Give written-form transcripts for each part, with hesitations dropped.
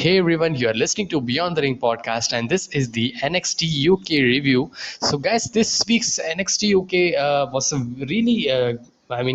Hey everyone, you are listening to Beyond the Ring podcast, and this is the NXT UK review. So, guys, this week's NXT UK was a really,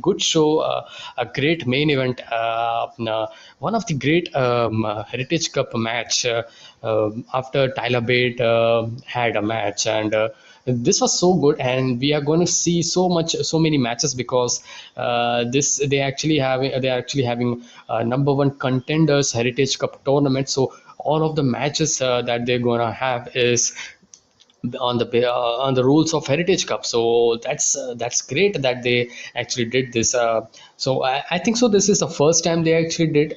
good show, a great main event, one of the great Heritage Cup match after Tyler Bate had a match, and this was so good, and we are going to see so many matches because this they're actually having number one contenders Heritage Cup tournament. So all of the matches that they're gonna have is on the rules of Heritage Cup. So that's great that they actually did this. I think so. This is the first time they actually did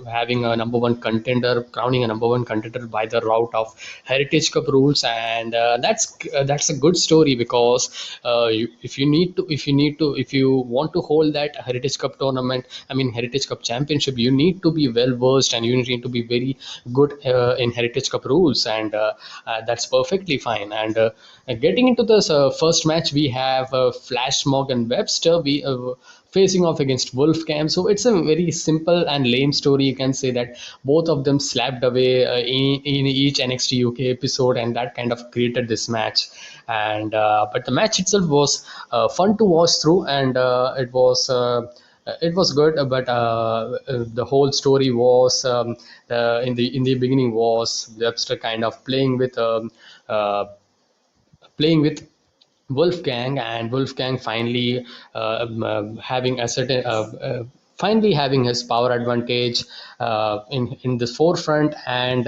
having a number one contender, crowning a number one contender by the route of Heritage Cup rules, and that's a good story because if you want to hold that Heritage Cup tournament, Heritage Cup championship, you need to be well versed and you need to be very good in Heritage Cup rules, and that's perfectly fine. And getting into this first match, we have Flash Morgan Webster. We facing off against Wolfgang. So it's a very simple and lame story. You can say that both of them slapped away in each NXT UK episode, and that kind of created this match. And but the match itself was fun to watch through, and it was good, but the whole story was in the beginning was Webster kind of uh, playing with Wolfgang, and Wolfgang having a certain finally having his power advantage in the forefront, and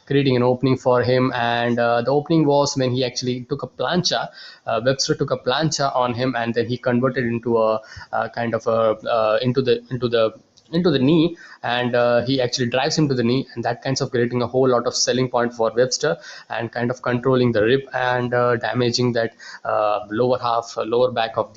creating an opening for him. And the opening was when he actually took a plancha. Webster took a plancha on him, and then he converted into a kind of a into the knee, and he actually drives him to the knee, and that kinds of creating a whole lot of selling point for Webster, and kind of controlling the rib, and damaging that lower back of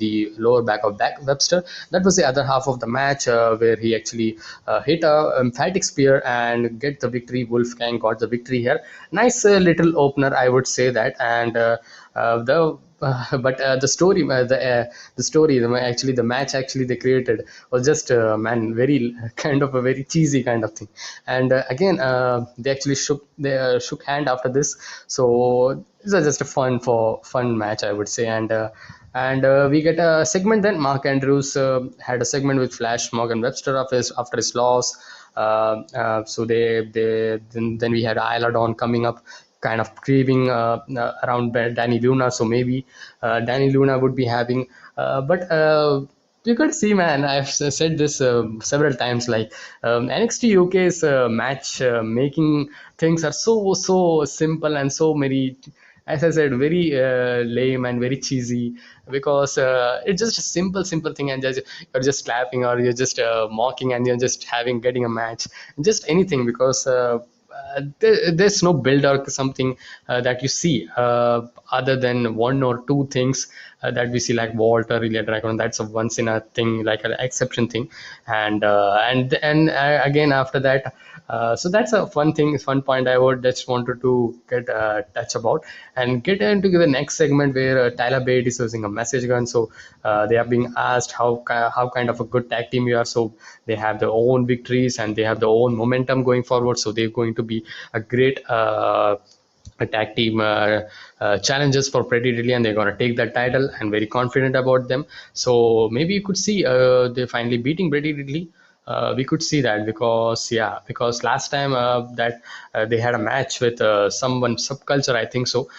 back Webster. That was the other half of the match, where he actually hit a emphatic spear and get the victory. Wolfgang got the victory here. Nice little opener, I would say that. And the but the story, actually the match actually they created was just very kind of a very cheesy kind of thing. And again, they actually shook hand after this. So it was just a fun match, I would say. And we get a segment. Then Mark Andrews had a segment with Flash Morgan Webster after his loss. So then we had Isla Dawn coming up, kind of grieving around Danny Luna. So maybe Danny Luna would be having, but you could see, man. I've said this several times. Like NXT UK's match making things are so simple and so many, as I said, very lame and very cheesy, because it's just a simple thing, and you're just clapping, or you're just mocking, and you're just getting a match, just anything, because there's no build or something that you see, other than one or two things that we see, like Walter Ilya Dragon. That's a once in a thing, like an exception thing. And again after that, so that's a fun point I would just wanted to get touch about, and get into the next segment, where Tyler Bate is using a message gun. So they are being asked how kind of a good tag team you are. So they have their own victories, and they have their own momentum going forward. So they're going to be a great tag team challenges for Pretty Deadly, and they're going to take that title, and very confident about them. So maybe you could see they're finally beating Pretty Deadly. We could see that, because last time that they had a match with someone subculture, I think so.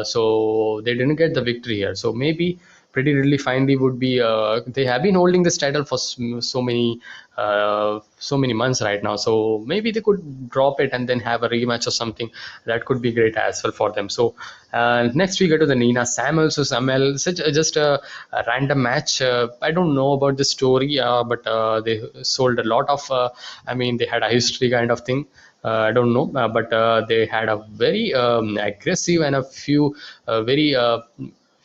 So they didn't get the victory here. So maybe Pretty Deadly finally would be. They have been holding this title for so many months right now. So maybe they could drop it and then have a rematch or something. That could be great as well for them. So next we go to the Nina Samuels versus Amel. Such just a random match. I don't know about the story, but they sold a lot of. They had a history kind of thing. I don't know, but they had a very aggressive and a few very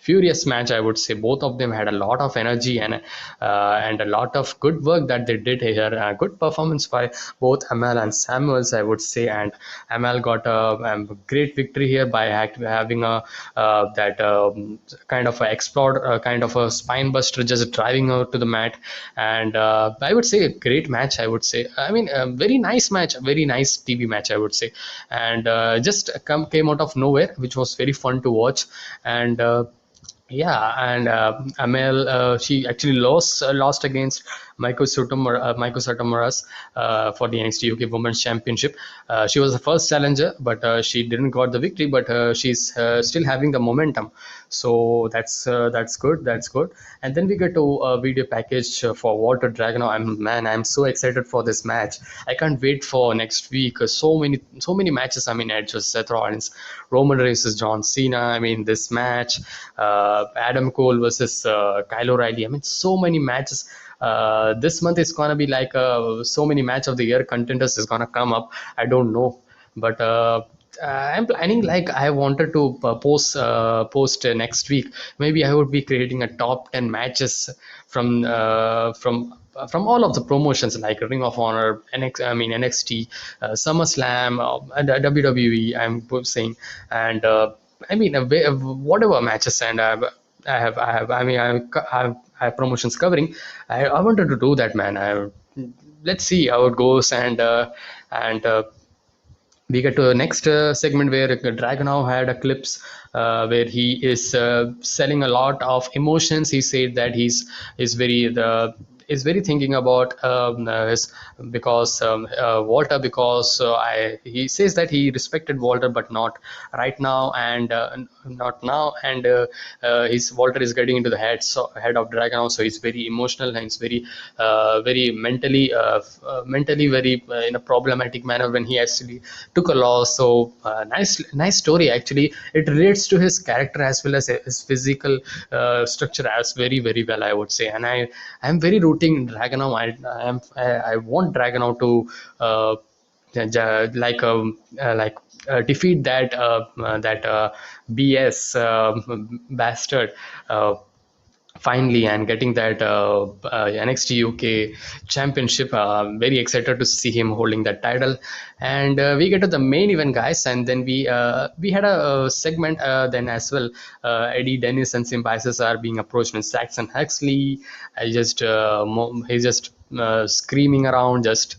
furious match, I would say. Both of them had a lot of energy and a lot of good work that they did here. Good performance by both Amal and Samuels, I would say. And Amal got a great victory here by having a that kind of a explode, kind of a spine buster, just driving her to the mat. And I would say a great match. I would say. I mean, a very nice match, a very nice TV match, I would say. And just came out of nowhere, which was very fun to watch. And yeah, and Amel, she actually lost against Michael Sotomaras for the NXT UK Women's Championship. She was the first challenger, but she didn't got the victory. But she's still having the momentum, so that's good. That's good. And then we get to a video package for Walter Dragunov. I'm so excited for this match. I can't wait for next week. So many matches. I mean, Edge versus Seth Rollins, Roman Reigns versus John Cena. I mean, this match, Adam Cole versus Kyle O'Reilly. I mean, so many matches. This month is gonna be like so many match of the year contenders is gonna come up. I don't know, but I'm planning, like, I wanted to post next week. Maybe I would be creating a top 10 matches from all of the promotions, like Ring of Honor, NXT, SummerSlam, and WWE. I'm saying. And I mean, whatever matches. And I have promotions covering. I wanted to do that, man. Let's see how it goes. And we get to the next segment where Dragunov had a clips where he is selling a lot of emotions. He said that he's very the is very thinking about his because Walter, because I he says that he respected Walter but not right now, and not now. And his Walter is getting into the head of Dragunov, so he's very emotional and he's very mentally very in a problematic manner when he actually took a loss. So nice story. Actually, it relates to his character as well as his physical structure as very well, I would say. And I'm very rooting Dragunov. I want Dragunov to defeat that BS bastard. Finally, and getting that NXT UK championship. Very excited to see him holding that title. And we get to the main event, guys. And then we had a segment then as well. Eddie Dennis and Symbiosis are being approached, and Saxon Huxley. He's just screaming around, just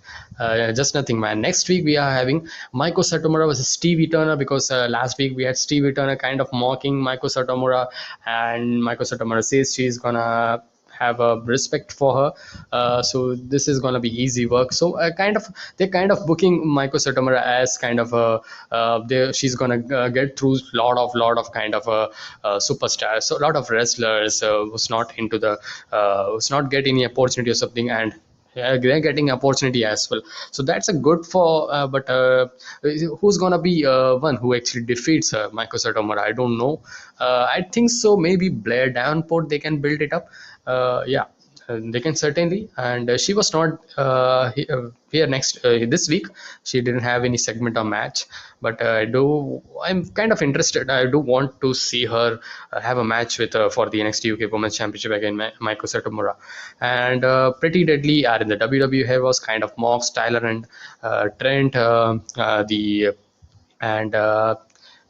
nothing, man. Next week we are having Maiko Satomura versus Stevie Turner, because last week we had Stevie Turner kind of mocking Maiko Satomura, and Maiko Satomura says she's gonna have a respect for her. So this is gonna be easy work. So they're kind of booking Maiko Satomura as kind of a she's gonna get through lot of kind of a superstars. So a lot of wrestlers who's not getting any opportunity or something, and yeah, they're getting opportunity as well. So that's a good for but who's gonna be one who actually defeats Maiko Satomura? I don't know. I think so, maybe Blair Davenport, they can build it up. Yeah, they can certainly. And she was not here next this week. She didn't have any segment or match, but I'm kind of interested. I do want to see her have a match with for the NXT UK Women's Championship against Maiko Satomura. And Pretty Deadly are in the WWE. Was kind of Mox, Tyler, and Trent. The and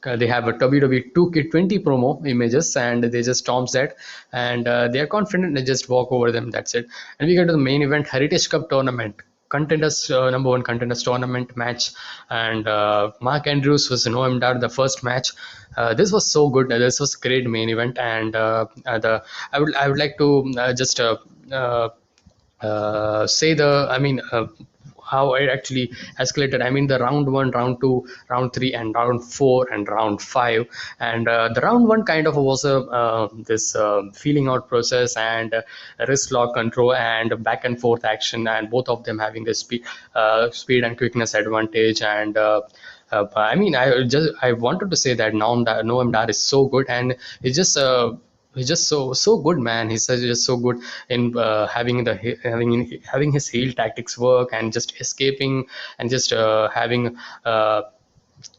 They have a WWE 2K20 promo images, and they just stomps that. And they are confident, they just walk over them. That's it. And we get to the main event, Heritage Cup tournament. Contenders, number one contenders tournament match. And Mark Andrews was Noam Dar, the first match. This was so good. This was a great main event. And I would like to just say how it actually escalated. I mean, the round one, round two, round three, and round four, and round five. And the round one kind of was a this feeling out process, and wrist lock control, and back and forth action, and both of them having the speed and quickness advantage. And I wanted to say that Noam Dar is so good, and he's just so good, man. Just so good in having his heel tactics work, and just escaping, and just having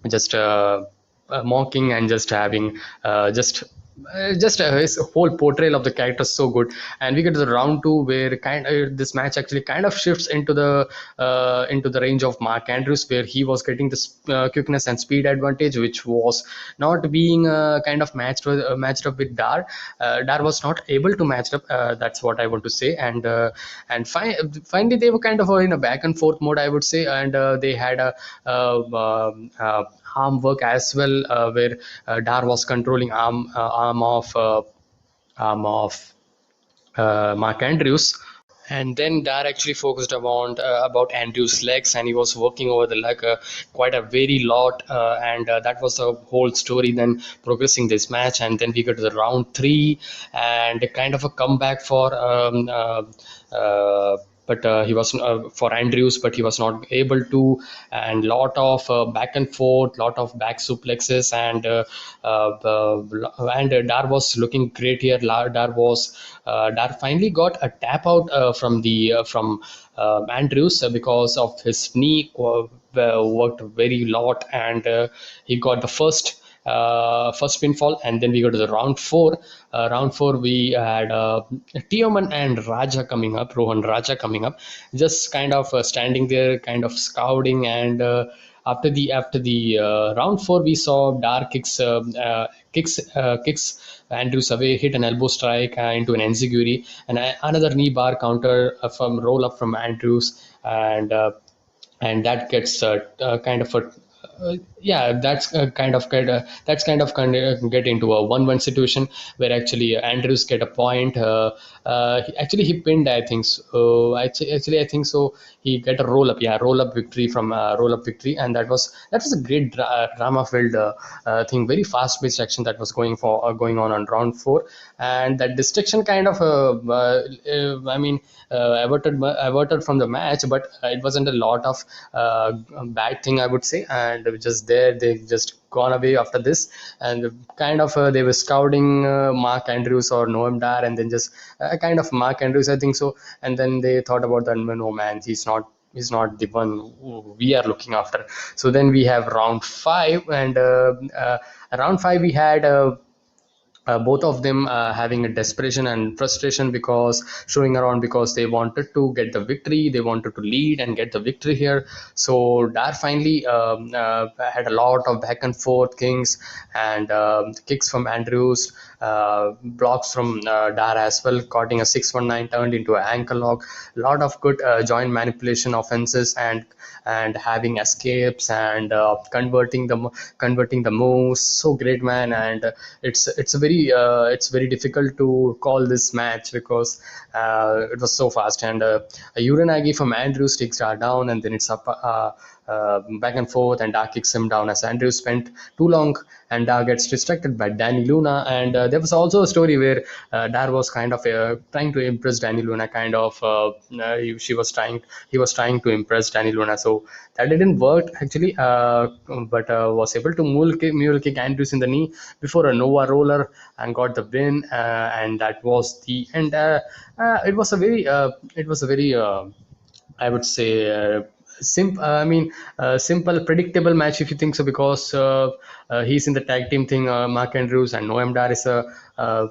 just mocking, and just having just just his whole portrayal of the character is so good. And we get to the round two where this match actually kind of shifts into the range of Mark Andrews, where he was getting this quickness and speed advantage, which was not being kind of matched up with Dar. Dar was not able to match up. That's what I want to say. And finally they were kind of in a back and forth mode, I would say. And they had a arm work as well, where Dar was controlling arm of Mark Andrews. And then Dar actually focused about Andrew's legs, and he was working over the leg quite a very lot, and that was the whole story. Then progressing this match, and then we go to the round three, and kind of a comeback for but he was for Andrews, but he was not able to, and lot of back and forth, lot of back suplexes, and Dar was looking great here. Dar finally got a tap out from Andrews because of his knee worked very lot, and he got the first pinfall. And then we go to the round four. Round four, we had Tioman and Raja coming up, Rohan Raja coming up, just kind of standing there, kind of scouting. And after the round four, we saw Dar kicks Andrews away, hit an elbow strike into an enziguri, and another knee bar counter from roll up from Andrews, and that gets kind of a yeah, that's kind of get into a 1-1 situation, where actually Andrews get a point. Actually, he pinned, I think. So actually, I think so. He get a roll up, yeah, roll up victory, and that was a great drama filled thing, very fast paced action that was going on round four. And that distraction kind of I mean, averted from the match, but it wasn't a lot of bad thing, I would say. And just there, they just gone away after this, and kind of they were scouting Mark Andrews or Noam Dar, and then just kind of Mark Andrews, I think so. And then they thought about that, no man, he's not the one who we are looking after. So then we have round five, and round five we had both of them having a desperation and frustration, because showing around, because they wanted to get the victory, they wanted to lead and get the victory here. So Dar finally had a lot of back and forth kings, and kicks from Andrews, blocks from Dar as well, caught a 619 turned into an ankle lock. A lot of good joint manipulation offenses, and having escapes, and converting the moves. So great, man. And it's very difficult to call this match, because it was so fast. And a Uranagi from Andrews takes Dar down, and then it's up back and forth, and Dar kicks him down as Andrews spent too long, and Dar gets distracted by Danny Luna. And there was also a story where Dar was kind of trying to impress Danny Luna, kind of he was trying to impress Danny Luna. So that didn't work actually, but was able to mule kick Andrews in the knee before a Nova roller, and got the win. And that was the end. It was a very I would say simple, predictable match, if you think so, because he's in the tag team thing. Mark Andrews and Noam Dar is a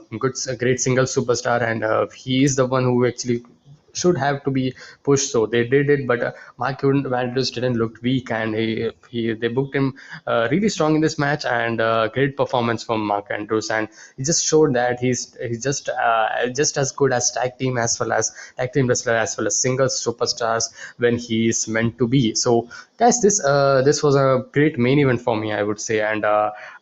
great single superstar, and he is the one who actually should have to be pushed. So they did it, but Mark Andrews didn't look weak, and they booked him really strong in this match. And great performance from Mark Andrews, and he just showed that he's just as good as tag team wrestler, as well as single superstars, when he's meant to be. So guys, this was a great main event for me, I would say. And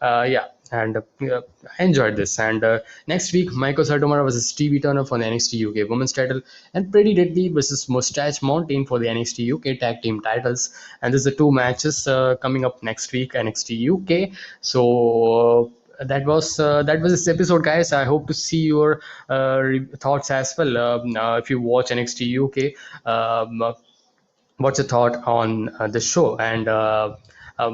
yeah, and I enjoyed this. And next week, Michael Satomura versus Stevie Turner for the NXT UK Women's title, and Pretty Deadly versus Mustache Mountain for the NXT UK Tag Team titles. And this is the two matches coming up next week, NXT UK. So that was this episode, guys. I hope to see your thoughts as well. If you watch NXT UK, what's your thought on the show, and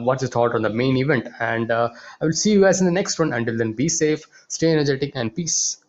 what's your thought on the main event. And I will see you guys in the next one. Until then, be safe, stay energetic, and peace.